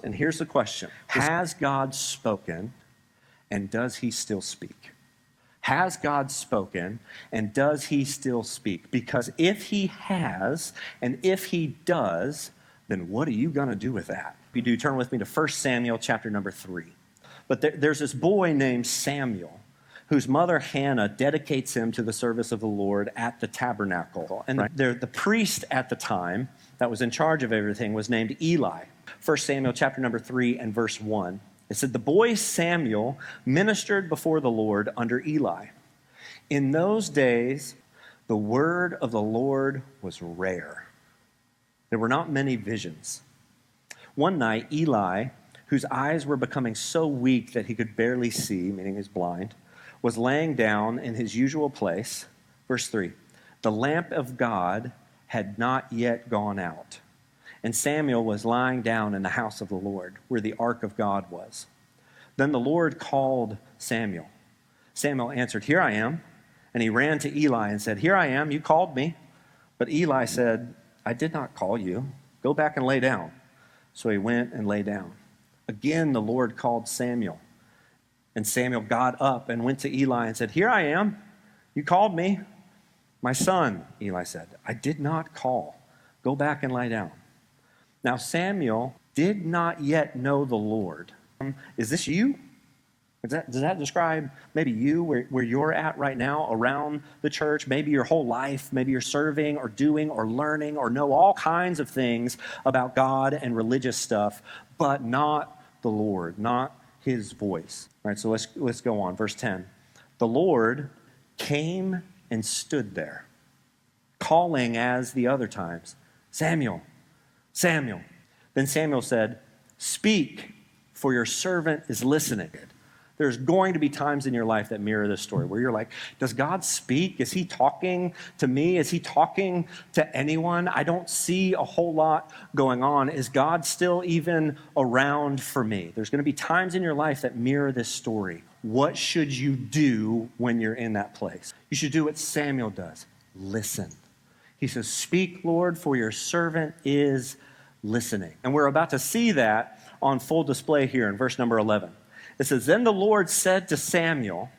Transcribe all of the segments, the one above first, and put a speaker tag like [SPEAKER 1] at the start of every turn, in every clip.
[SPEAKER 1] And here's the question. Has God spoken, and does he still speak? Has God spoken, and does he still speak? Because if he has, and if he does, then what are you going to do with that? If you do, turn with me to 1 Samuel chapter number 3. But there's this boy named Samuel, whose mother Hannah dedicates him to the service of the Lord at the tabernacle. And the priest at the time that was in charge of everything was named Eli. 1 Samuel chapter number 3 and verse 1. It said, the boy Samuel ministered before the Lord under Eli. In those days, the word of the Lord was rare. There were not many visions. One night, Eli, whose eyes were becoming so weak that he could barely see, meaning he's blind, was laying down in his usual place. Verse 3, the lamp of God had not yet gone out, and Samuel was lying down in the house of the Lord, where the ark of God was. Then the Lord called Samuel. Samuel answered, here I am. And he ran to Eli and said, here I am, you called me. But Eli said, I did not call you. Go back and lay down. So he went and lay down. Again, the Lord called Samuel. And Samuel got up and went to Eli and said, here I am, you called me. My son, Eli said, I did not call. Go back and lie down. Now Samuel did not yet know the Lord. Is this you? Does that describe maybe you, where you're at right now around the church? Maybe your whole life, maybe you're serving or doing or learning or know all kinds of things about God and religious stuff, but not the Lord, not his voice. All right, so let's go on. Verse 10. The Lord came and stood there, calling as the other times, Samuel, Samuel. Then Samuel said, speak, for your servant is listening. There's going to be times in your life that mirror this story where you're like, does God speak? Is he talking to me? Is he talking to anyone? I don't see a whole lot going on. Is God still even around for me? There's going to be times in your life that mirror this story. What should you do when you're in that place? You should do what Samuel does. Listen. He says, speak, Lord, for your servant is listening. And we're about to see that on full display here in verse number 11. It says, then the Lord said to Samuel,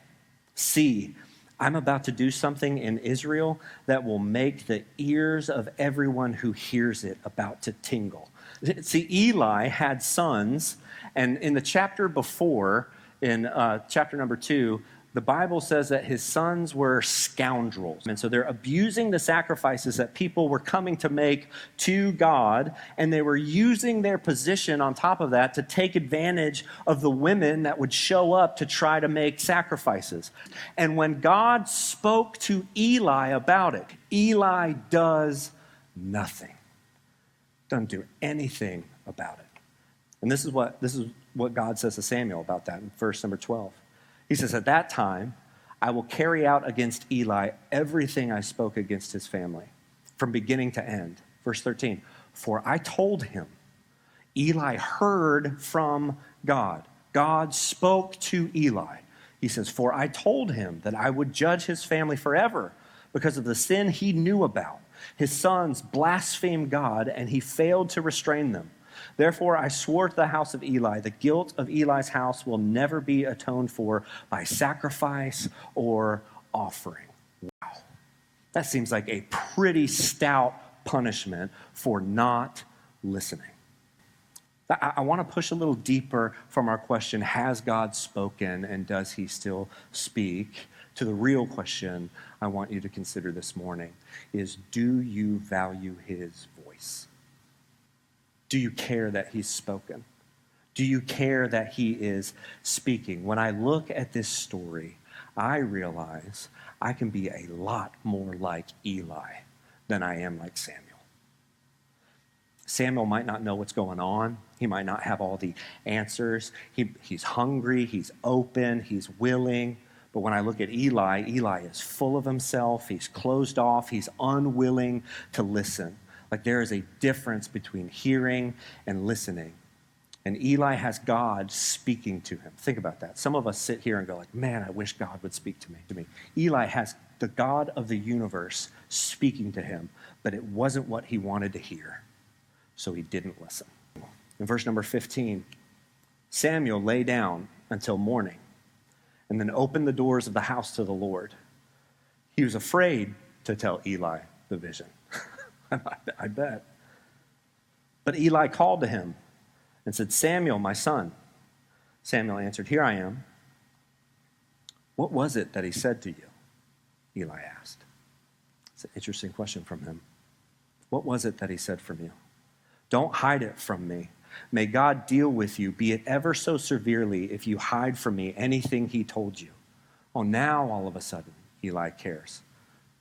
[SPEAKER 1] see, I'm about to do something in Israel that will make the ears of everyone who hears it about to tingle. See, Eli had sons, and in the chapter before, in chapter number 2, the Bible says that his sons were scoundrels. And so they're abusing the sacrifices that people were coming to make to God, and they were using their position on top of that to take advantage of the women that would show up to try to make sacrifices. And when God spoke to Eli about it, Eli does nothing. Doesn't do anything about it. And this is what God says to Samuel about that in verse number 12. He says, at that time, I will carry out against Eli everything I spoke against his family, from beginning to end. Verse 13, for I told him, Eli heard from God. God spoke to Eli. He says, for I told him that I would judge his family forever because of the sin he knew about. His sons blasphemed God, and he failed to restrain them. Therefore, I swore to the house of Eli, the guilt of Eli's house will never be atoned for by sacrifice or offering. Wow. That seems like a pretty stout punishment for not listening. I want to push a little deeper from our question, has God spoken and does he still speak, to the real question I want you to consider this morning is, do you value his voice? Do you care that he's spoken? Do you care that he is speaking? When I look at this story, I realize I can be a lot more like Eli than I am like Samuel. Samuel might not know what's going on. He might not have all the answers. He's hungry, he's open, he's willing. But when I look at Eli, Eli is full of himself, he's closed off, he's unwilling to listen. Like there is a difference between hearing and listening. And Eli has God speaking to him. Think about that. Some of us sit here and go like, man, I wish God would speak to me. Eli has the God of the universe speaking to him, but it wasn't what he wanted to hear. So he didn't listen. In verse number 15, Samuel lay down until morning and then opened the doors of the house to the Lord. He was afraid to tell Eli the vision. I bet. But Eli called to him and said, Samuel, my son. Samuel answered, here I am. What was it that he said to you? Eli asked. It's an interesting question from him. What was it that he said from you? Don't hide it from me. May God deal with you, be it ever so severely, if you hide from me anything he told you. Oh, now all of a sudden, Eli cares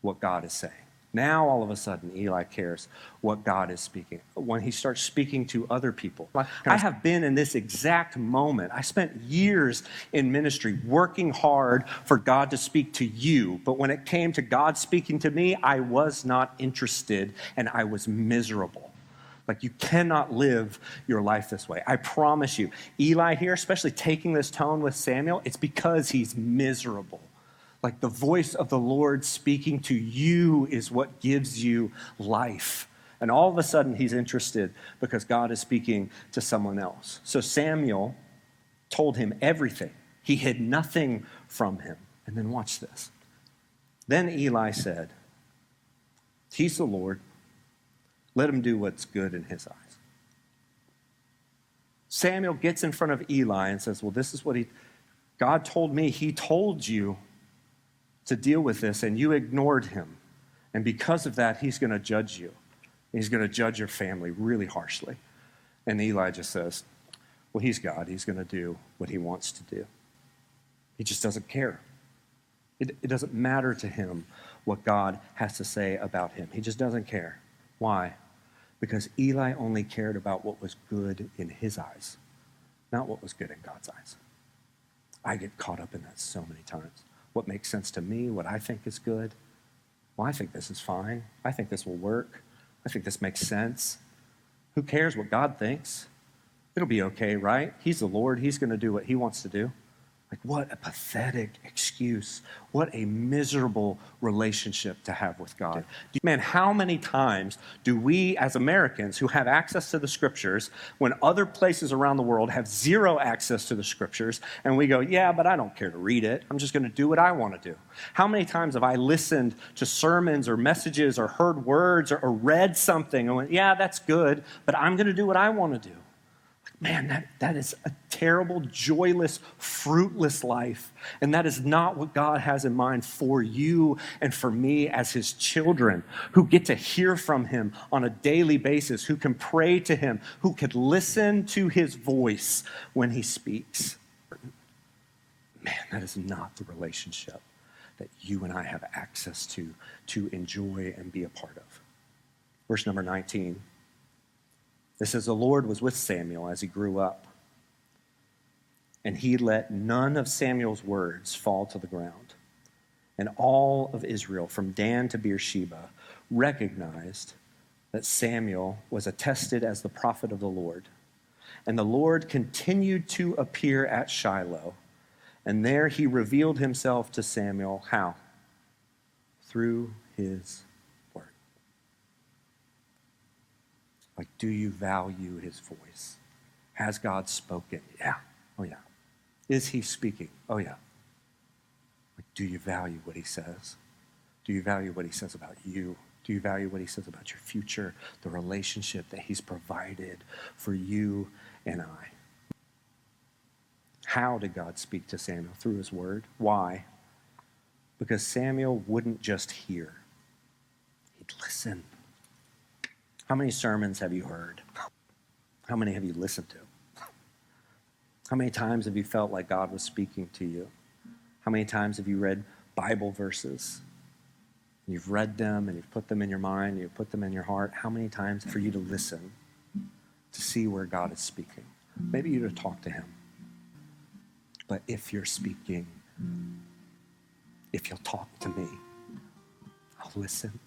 [SPEAKER 1] what God is saying. Now all of a sudden, Eli cares what God is speaking. When he starts speaking to other people. I have been in this exact moment. I spent years in ministry working hard for God to speak to you. But when it came to God speaking to me, I was not interested and I was miserable. Like, you cannot live your life this way. I promise you. Eli here, especially taking this tone with Samuel, it's because he's miserable. Like, the voice of the Lord speaking to you is what gives you life. And all of a sudden, he's interested because God is speaking to someone else. So Samuel told him everything. He hid nothing from him. And then watch this. Then Eli said, he's the Lord. Let him do what's good in his eyes. Samuel gets in front of Eli and says, well, this is what God told me. He told you to deal with this, and you ignored him. And because of that, he's going to judge you. He's going to judge your family really harshly. And Eli just says, well, he's God. He's going to do what he wants to do. He just doesn't care. It doesn't matter to him what God has to say about him. He just doesn't care. Why? Because Eli only cared about what was good in his eyes, not what was good in God's eyes. I get caught up in that so many times. What makes sense to me, what I think is good. Well, I think this is fine. I think this will work. I think this makes sense. Who cares what God thinks? It'll be okay, right? He's the Lord. He's going to do what he wants to do. Like, what a pathetic excuse. What a miserable relationship to have with God. Man, how many times do we as Americans who have access to the scriptures, when other places around the world have zero access to the scriptures, and we go, yeah, but I don't care to read it. I'm just going to do what I want to do. How many times have I listened to sermons or messages or heard words or read something and went, yeah, that's good, but I'm going to do what I want to do. Man, that is a terrible, joyless, fruitless life. And that is not what God has in mind for you and for me as his children who get to hear from him on a daily basis, who can pray to him, who can listen to his voice when he speaks. Man, that is not the relationship that you and I have access to enjoy and be a part of. Verse number 19. It says, the Lord was with Samuel as he grew up, and he let none of Samuel's words fall to the ground. And all of Israel, from Dan to Beersheba, recognized that Samuel was attested as the prophet of the Lord. And the Lord continued to appear at Shiloh, and there he revealed himself to Samuel. How? Through his word. Like, do you value his voice? Has God spoken? Yeah. Oh, yeah. Is he speaking? Oh, yeah. Like, do you value what he says? Do you value what he says about you? Do you value what he says about your future, the relationship that he's provided for you and I? How did God speak to Samuel? Through his word. Why? Because Samuel wouldn't just hear. He'd listen. How many sermons have you heard? How many have you listened to? How many times have you felt like God was speaking to you? How many times have you read Bible verses? You've read them and you've put them in your mind, you've put them in your heart. How many times for you to listen, to see where God is speaking? Maybe you to talk to him. But if you're speaking, if you'll talk to me, I'll listen.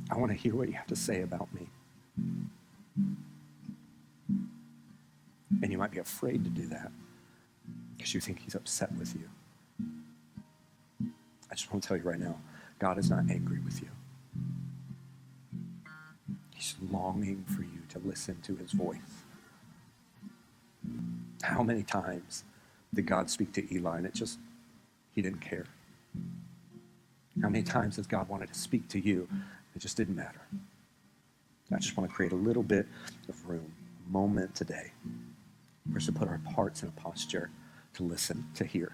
[SPEAKER 1] I want to hear what you have to say about me. And you might be afraid to do that because you think he's upset with you. I just want to tell you right now, God is not angry with you. He's longing for you to listen to his voice. How many times did God speak to Eli and he didn't care? How many times has God wanted to speak to you? It just didn't matter. I just want to create a little bit of room, a moment today for us to put our hearts in a posture to listen, to hear.